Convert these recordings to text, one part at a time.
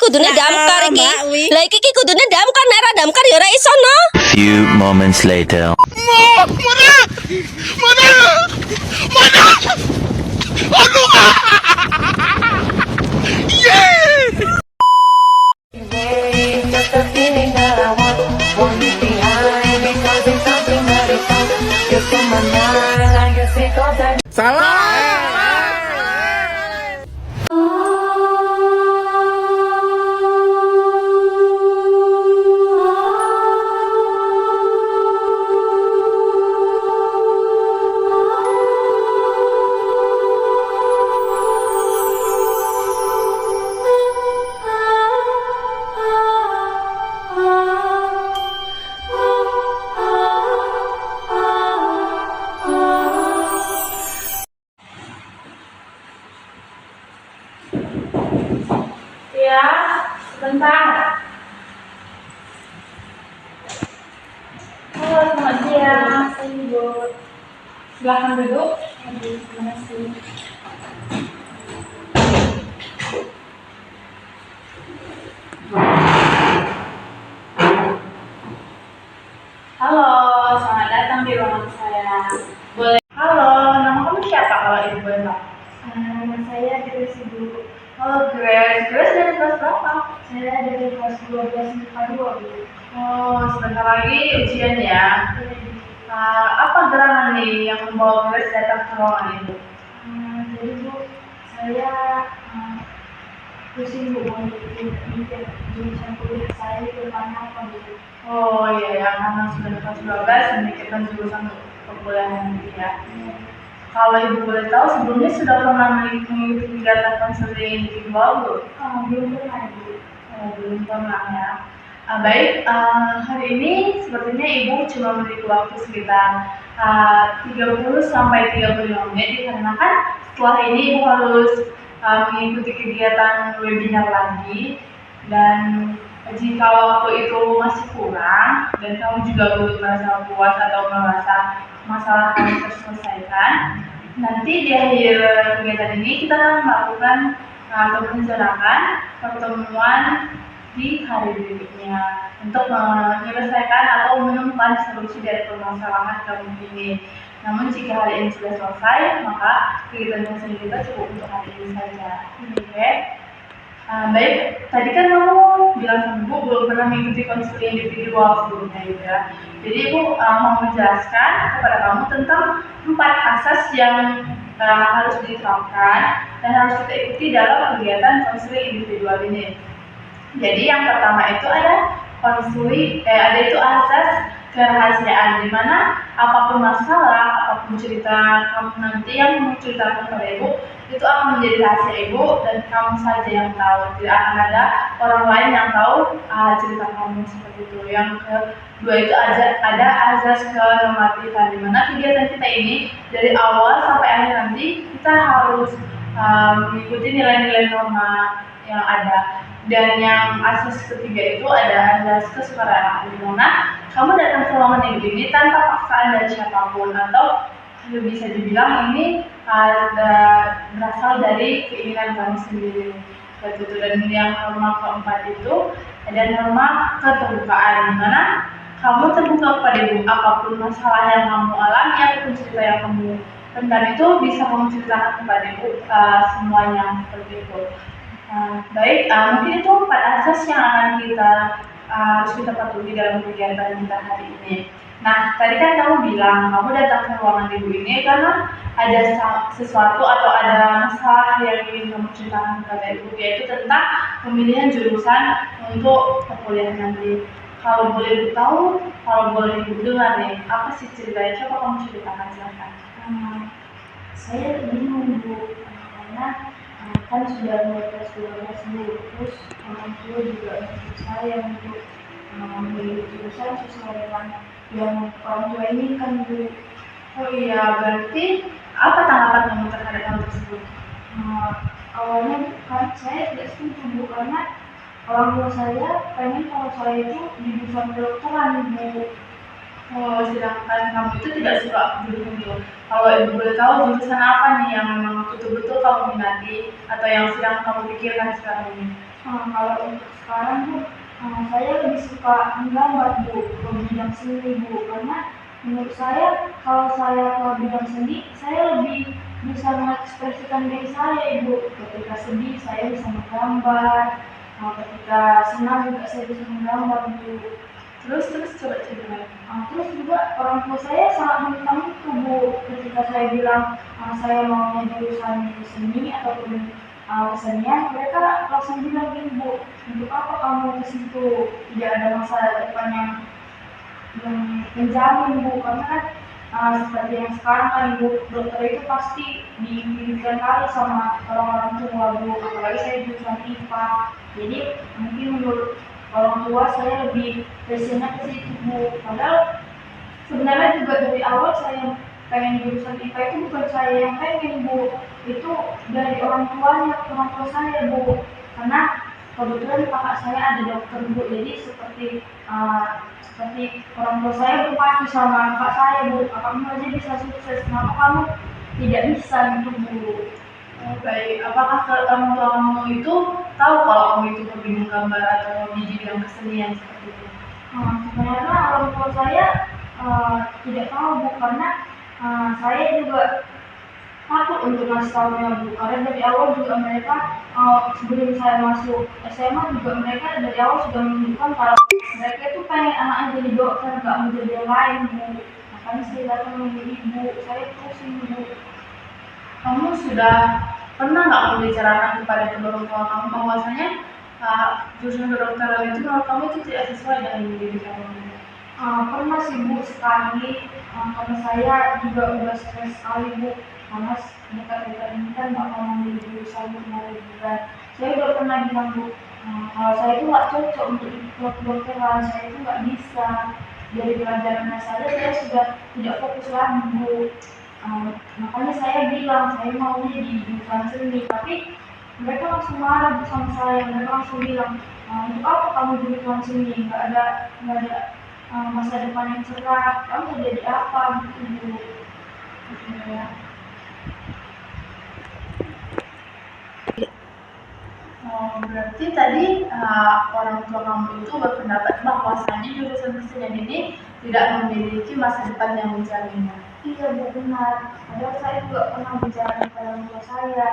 kudune damkar iki. Lah iki kudune damkar, nek ora damkar ya ora iso no. Few moments later. Ya, sebentar. Halo, selamat siang. Ibu. Silahkan duduk. Terima kasih. Halo, selamat datang di ruangan saya. Boleh. Halo, nama kamu siapa kalau ibu boleh tahu? Nama saya Grace, Ibu. Oh, Grace dari kelas berapa? Saya dari kelas 12 IPA 2, Bu. Oh, sebentar lagi ujian ya. Apa gerangan nih yang membawa Grace datang ke ruangan itu? Jadi Bu, saya pusing Bu mau mikir jurusan kuliah saya ke depannya apa Bu? Oh iya ya, karena sudah kelas 12 memikirkan jurusan perkuliahan nanti ya. Kalau ibu boleh tahu, sebelumnya sudah pernah mengikuti kegiatan konseling individual belum? Belum pernah ibu. Belum pernah ya. Baik, hari ini sepertinya ibu cuma memiliki waktu sekitar 30 sampai 35 menit dikarenakan setelah ini ibu harus mengikuti kegiatan webinar lagi, dan jika waktu itu masih kurang dan kamu juga belum merasa puas atau merasa masalah kamu terselesaikan, nanti di akhir kegiatan ini kita akan melakukan atau merencanakan pertemuan di hari berikutnya untuk menyelesaikan atau menemukan solusi dari permasalahan kamu ini. Namun jika hari ini sudah selesai, maka kegiatan konseling kita cukup untuk hari ini saja. Oke? Baik, tadi kan kamu bilang sama Ibu belum pernah mengikuti konseling individual sebelumnya ya. Jadi Ibu mau menjelaskan kepada kamu tentang 4 asas yang harus diterapkan dan harus kita ikuti dalam kegiatan konseling individual ini. Jadi yang pertama itu ada ada itu asas kerahasiaan, di mana apapun masalah, apapun cerita kamu nanti yang kamu ceritakan kepada Ibu itu akan menjadi rahasia Ibu dan kamu saja yang tahu. Tidak akan ada orang lain yang tahu cerita kamu seperti itu. Yang kedua itu ada azas kenormatifan, di mana kegiatan kita ini dari awal sampai akhir nanti kita harus mengikuti nilai-nilai norma yang ada. Dan yang asas ketiga itu ada azas kesukaraan, di mana kamu datang ke ruangan ibu ini tanpa paksaan dari siapapun, atau bisa dibilang ini berasal dari keinginan kamu sendiri. Dan yang norma keempat itu ada norma keterbukaan, di mana kamu terbuka kepada ibu apapun masalah yang kamu alami ataupun cerita yang kamu pendam itu bisa kamu ceritakan kepada ibu semuanya seperti itu. Baik, mungkin itu 4 asas yang akan harus kita patuhi dalam kegiatan kita hari ini. Nah, tadi kan kamu bilang kamu datang ke ruangan ibu ini karena ada sesuatu atau ada masalah yang ingin kamu ceritakan kepada ibu, yaitu tentang pemilihan jurusan untuk perkuliahan nanti. Kalau boleh ibu tahu, kalau boleh ibu dengar nih, apa sih ceritanya? Coba kamu ceritakan, silahkan. Saya bingung Bu, karena kan sudah mulai kelas 12 Bu, terus orang tua juga untuk saya untuk memilih jurusan sesuai dengan yang orang tua ini kan Bu. Oh iya, berarti apa tanggapan kamu terhadap hal tersebut? Awalnya kan saya tidak setuju Bu, karena orang tua saya pengen kalau saya itu di jurusan kedokteran Bu. Oh, sedangkan kamu itu tidak suka jurusan itu. Kalau ibu boleh tahu jurusan apa nih yang memang betul-betul kamu minati atau yang sedang kamu pikirkan sekarang ini? Kalau untuk sekarang Bu, saya lebih suka menggambar Bu, ke bidang seni Bu, karena menurut saya kalau saya ke bidang seni, saya lebih bisa mengekspresikan diri saya Ibu. Ketika sedih saya bisa menggambar, ketika senang juga saya bisa menggambar Bu. Terus coba cerita. Terus juga orang tua saya sangat mendukung itu Bu, ketika saya bilang saya mau jurusan seni ataupun kesenian, mereka langsung bilang gini Bu, untuk apa kamu ke situ, tidak ada masa depan yang menjamin Bu, karena kan seperti yang sekarang kan Bu, dokter itu pasti diimpikan kali sama orang-orang tua Bu, apalagi saya jurusan IPA, jadi mungkin menurut orang tua saya lebih passionnya ke situ Bu, padahal sebenarnya juga dari awal saya pengen jurusan IPA itu bukan saya yang pengen Bu, itu dari orang tua saya Bu, karena kebetulan kakak saya ada dokter Bu, jadi seperti orang tua saya berpacu sama kakak saya Bu, kakakmu aja bisa sukses, kenapa kamu tidak bisa gitu Bu. Baik, apakah orang tua kamu itu tahu kalau kamu itu hobi menggambar atau di bidang kesenian seperti itu? Sebenarnya orang tua saya tidak tahu Bu, karena saya juga takut untuk ngasih tahunya Bu, karena dari awal juga mereka sebelum saya masuk SMA juga mereka dari awal sudah menunjukkan kalau mereka itu pengen anaknya jadi dokter, nggak mau jadi yang lain Bu, makanya saya datang memilih Ibu, saya pusing Bu. Kamu sudah pernah nggak membicarakan kepada kedua orang tua kamu bahwasanya jurusan kedokteran itu menurut kamu itu tidak sesuai dengan diri kamu? Pernah sih Bu sekali, karena saya juga udah stres sekali Bu, karena dekat-dekat ini kan bakal memilih jurusan mau liburan. Saya udah pernah bilang Bu, kalau saya itu nggak cocok untuk ikut kedokteran, saya itu nggak bisa. Dari pelajarannya saja saya sudah tidak fokus lagi Bu. Makanya saya bilang saya maunya di jurusan seni, tapi mereka langsung marah sama saya, mereka langsung bilang untuk apa kamu jurusan seni, nggak ada masa depan yang cerah, kamu jadi apa gitu Bu. Ya. Berarti tadi orang tua kamu itu berpendapat bahwasanya jurusan kesenian ini tidak memiliki masa depan yang menjamin. Iya Bu, benar. Padahal saya juga pernah bicara kepada orang tua saya.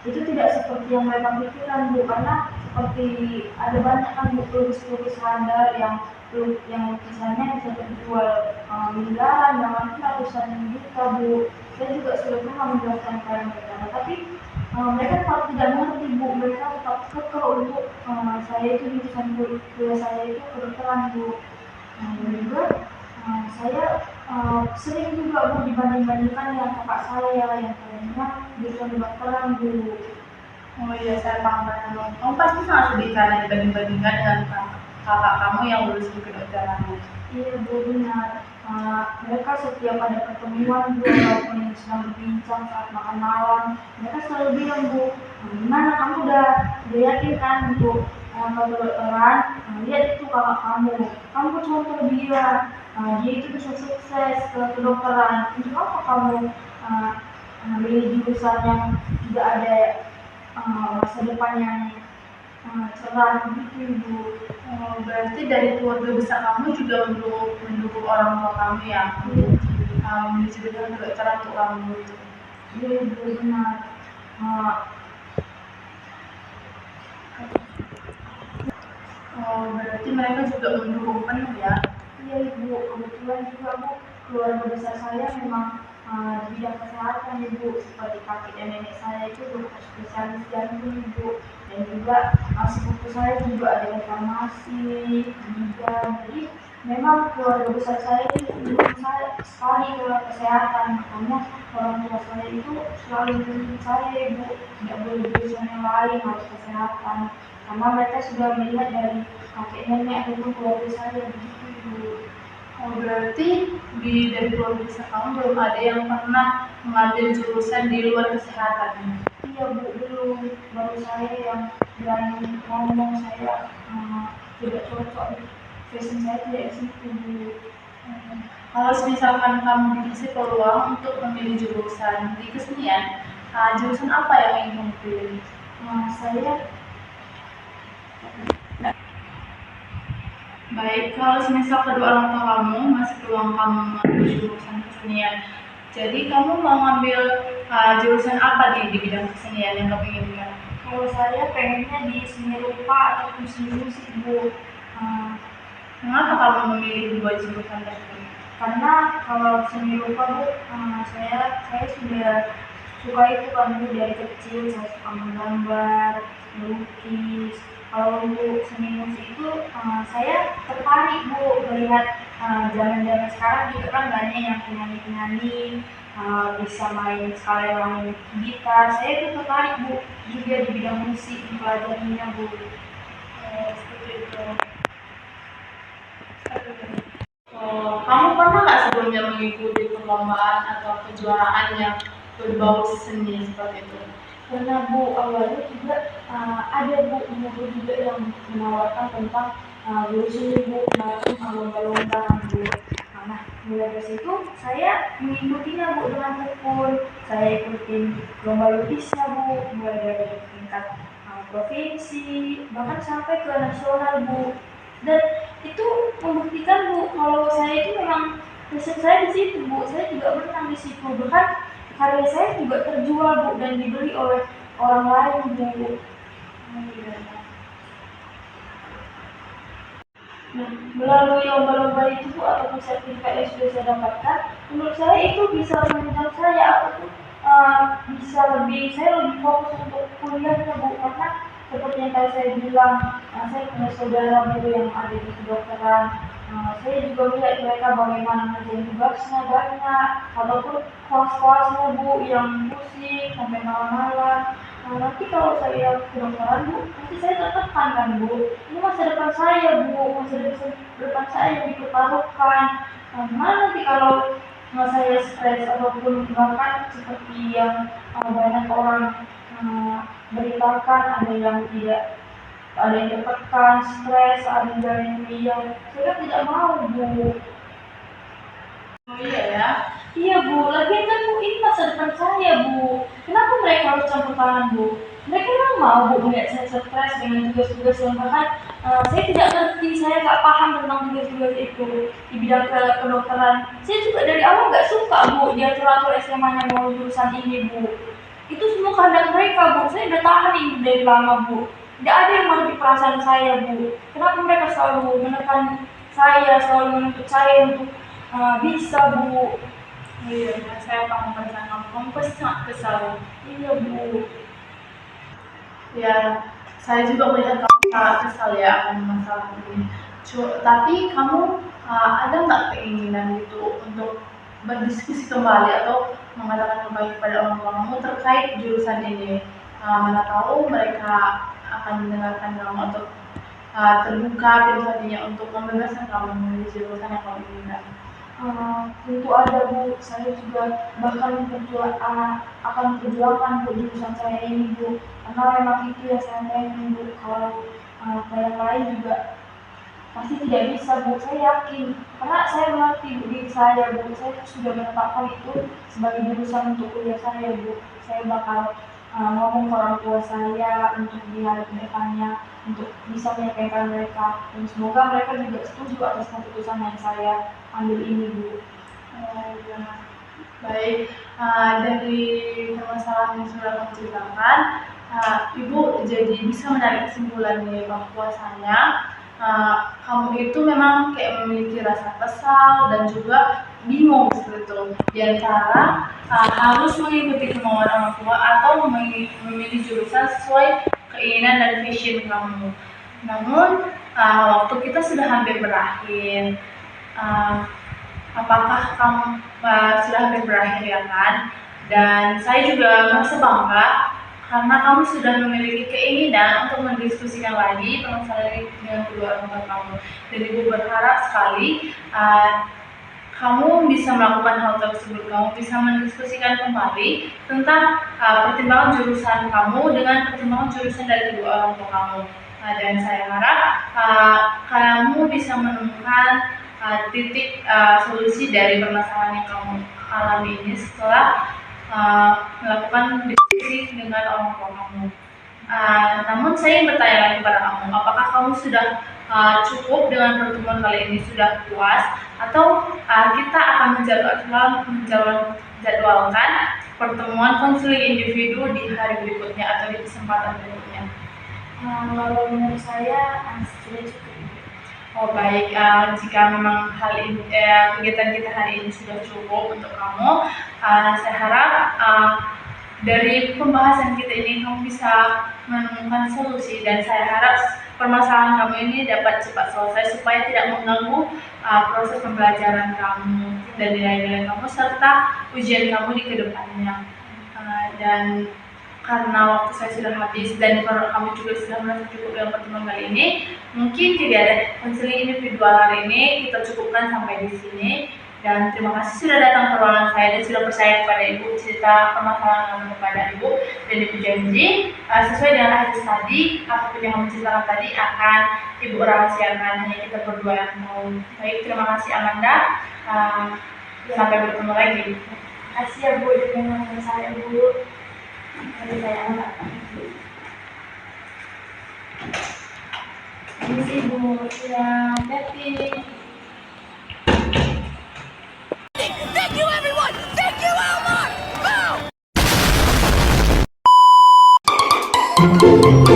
Itu tidak seperti yang mereka pikirkan Bu, karena seperti ada banyak kan Bu tulis-tulis standar yang lukisannya bisa terjual miliaran, bahkan ratusan juta Bu. Saya juga sudah pernah menjelaskan kepada mereka, tapi mereka tetap tidak mengerti Bu, mereka tetap kekeh untuk saya itu jurusan kuliah saya itu kedokteran Bu. Dan juga saya sering juga Bu dibanding-bandingkan dengan kakak saya yang kayaknya jurusan kedokteran Bu. Oh iya, saya paham. Kamu pasti sangat sedih karena dibanding-bandingkan dengan kakak kamu yang lulus di kedokteran. Iya Bu, benar. Mereka setiap ada pertemuan Bu, walaupun sedang berbincang saat makan malam, mereka selalu bilang Bu, gimana kamu udah yakin kan untuk kedokteran? Lihat itu kakak kamu contoh dia itu bisa sukses ke kedokteran. Untuk apa kamu milih jurusan yang tidak ada masa depan yang cerah gitu Bu. Berarti dari keluarga besar kamu juga mendukung orang tua kamu ya, memilih jurusan kedokteran untuk kamu itu. Iya Bu, benar. Berarti mereka juga mendukung penuh ya. Iya Ibu, kebetulan juga Bu, keluarga besar saya memang di bidang kesehatan Ibu, seperti kakek dan nenek saya itu dokter spesialis jantung Ibu, dan juga sepupu saya juga ada yang farmasi, bidan, jadi memang keluarga besar saya itu mendukung saya sekali ke kesehatan, makanya orang tua saya itu selalu mendukung saya Ibu, tidak boleh jurusan yang lain, harus kesehatan, karena mereka sudah melihat dari kakek nenek ataupun keluarga saya begitu Bu. Berarti dari keluarga besar kamu belum ada yang pernah mengambil jurusan di luar kesehatan? Iya Bu, belum. Baru saya yang berani ngomong saya tidak cocok, passion saya tidak di situ Bu. Kalau misalkan kamu dikasih peluang untuk memilih jurusan di kesenian, jurusan apa yang ingin kamu pilih? Saya Baik, kalau semisal kedua orang tua kamu masih peluang kamu mengambil jurusan kesenian, jadi kamu mau ngambil jurusan apa di bidang kesenian yang kamu inginkan? Kalau saya pengennya di seni rupa ataupun seni musik, Bu. Eh, Mengapa kamu memilih dua jurusan tersebut? karena kalau seni rupa, Bu, saya sudah suka itu kan, Bu, dari kecil saya suka menggambar, melukis. Kalau untuk seni musik itu saya tertarik, Bu, melihat zaman-zaman sekarang juga kan banyak yang penyanyi-penyanyi bisa main sekalian main gitar. Saya itu tertarik, Bu, juga di bidang musik, mempelajarinya, Bu. Seperti itu. Oh, kamu pernah nggak sebelumnya mengikuti perlombaan atau kejuaraan yang berbau seni seperti itu? Karena, Bu, awalnya juga ada, Bu, guru juga yang menawarkan tentang guru seni, Bu, maupun lomba-lomba, Bu. Nah, mulai dari situ saya mengikutinya, Bu, dengan tekun. Saya ikutin lomba lukisnya, Bu, mulai dari tingkat provinsi bahkan sampai ke nasional, Bu. Dan itu membuktikan, Bu, kalau saya itu memang riset saya di situ, Bu. Saya juga menang di situ, bahkan karya saya juga terjual, Bu, dan dibeli oleh orang lain, Bu. Nah, melalui lomba-lomba itu, Bu, ataupun sertifikat yang sudah saya dapatkan, menurut saya itu bisa menunjang saya ataupun saya lebih fokus untuk kuliahnya, Bu, karena seperti yang tadi saya bilang, saya punya saudara, Bu, yang ada di kedokteran. Saya juga melihat mereka bagaimana ngerjain tugasnya banyak, ataupun kelas-kelasnya, Bu, yang musik sampai malam-malam. Nanti kalau saya kedokteran, Bu, nanti saya tertekan kan, Bu. Ini masa depan saya, Bu, masa depan saya yang dipertaruhkan. Gimana nanti kalau saya stres ataupun bahkan seperti yang banyak orang beritakan, ada yang tertekan, stres, ada yang kuliah. Saya tidak mau, Bu. Oh iya ya. Iya, Bu, lagian kan, Bu, ini masa depan saya, Bu. Kenapa mereka harus campur tangan, Bu? Mereka memang mau, Bu, melihat saya stres dengan tugas-tugas yang bahkan saya tidak ngerti, saya nggak paham tentang tugas-tugas itu di bidang kedokteran. Saya juga dari awal nggak suka, Bu, dia atur SMA-nya mau jurusan ini, Bu. Itu semua kehendak mereka, Bu. Saya udah tahan ini dari lama, Bu. Tidak ada yang mengerti perasaan saya, Bu. Kenapa mereka selalu menekan saya, selalu menuntut saya untuk bisa, Bu? Iya, saya paham perasaan kamu. Kamu pasti sangat kesal. Iya, Bu. Ya, saya juga melihat kamu sangat kesal ya akan masalah ini. Tapi kamu ada nggak keinginan gitu untuk berdiskusi kembali atau mengatakan kembali kepada orang tua kamu terkait jurusan ini? Mana tahu mereka akan mendengarkan kamu atau terbuka pintu hatinya untuk membebaskan kamu memilih jurusan yang kamu inginkan. Tentu ada, Bu. Saya juga bahkan akan perjuangkan, Bu, jurusan saya ini, Bu. Karena memang itu yang saya pengen, Bu. Kalau yang lain juga pasti tidak bisa, Bu. Saya yakin, karena saya mengerti, Bu, diri saya, Bu. Saya sudah menetapkan itu sebagai jurusan untuk kuliah saya, Bu. Saya bakal ngomong ke orang tua saya untuk di hari kedepannya, untuk bisa menyampaikan mereka, dan semoga mereka juga setuju atas keputusan yang saya ambil ini, Bu. Ya. Baik, dari permasalahan yang sudah kamu ceritakan, Ibu jadi bisa menarik kesimpulan nih bahwasanya kamu itu memang kayak memiliki rasa kesal dan juga bingung seperti itu di antara harus mengikuti kemauan orang tua atau memilih jurusan sesuai keinginan dan passion kamu. Namun waktu kita sudah hampir berakhir, apakah kamu sudah hampir berakhir ya kan? Dan saya juga merasa bangga karena kamu sudah memiliki keinginan untuk mendiskusikan lagi permasalahan ini dengan kedua orang tua kamu. Dan Ibu berharap sekali kamu bisa melakukan hal tersebut, kamu bisa mendiskusikan kembali tentang pertimbangan jurusan kamu dengan pertimbangan jurusan dari kedua orang tua kamu. Dan saya harap kamu bisa menemukan titik solusi dari permasalahan yang kamu alami ini setelah melakukan diskusi dengan orang tua kamu. Namun saya ingin bertanya lagi kepada kamu, apakah kamu sudah cukup dengan pertemuan kali ini, sudah puas, atau kita akan menjadwalkan pertemuan konseling individu di hari berikutnya atau di kesempatan berikutnya. Kalau menurut saya sudah cukup. Oh baik, jika memang hal ini, kegiatan kita hari ini sudah cukup untuk kamu, saya harap dari pembahasan kita ini kamu bisa menemukan solusi, dan saya harap permasalahan kamu ini dapat cepat selesai supaya tidak mengganggu proses pembelajaran kamu dan nilai-nilai kamu serta ujian kamu di kedepannya. Dan karena waktu saya sudah habis dan kamu juga sudah merasa cukup dengan pertemuan kali ini, mungkin tidak ada konseling individual hari ini, kita cukupkan sampai di sini. Dan terima kasih sudah datang ke ruangan saya dan sudah percaya kepada Ibu, cerita permasalahan kamu kepada Ibu, dan Ibu janji sesuai dengan hadis tadi, apapun yang kamu ceritakan tadi akan Ibu rahasiakan, hanya kita berdua yang tahu. Baik, terima kasih Amanda, sampai bertemu lagi. Terima kasih ya Bu, dengan saya Bu. Dari saya anak. Ini sih Bu, ya, Betty. Thank you, everyone! Thank you, Elmar! Boom!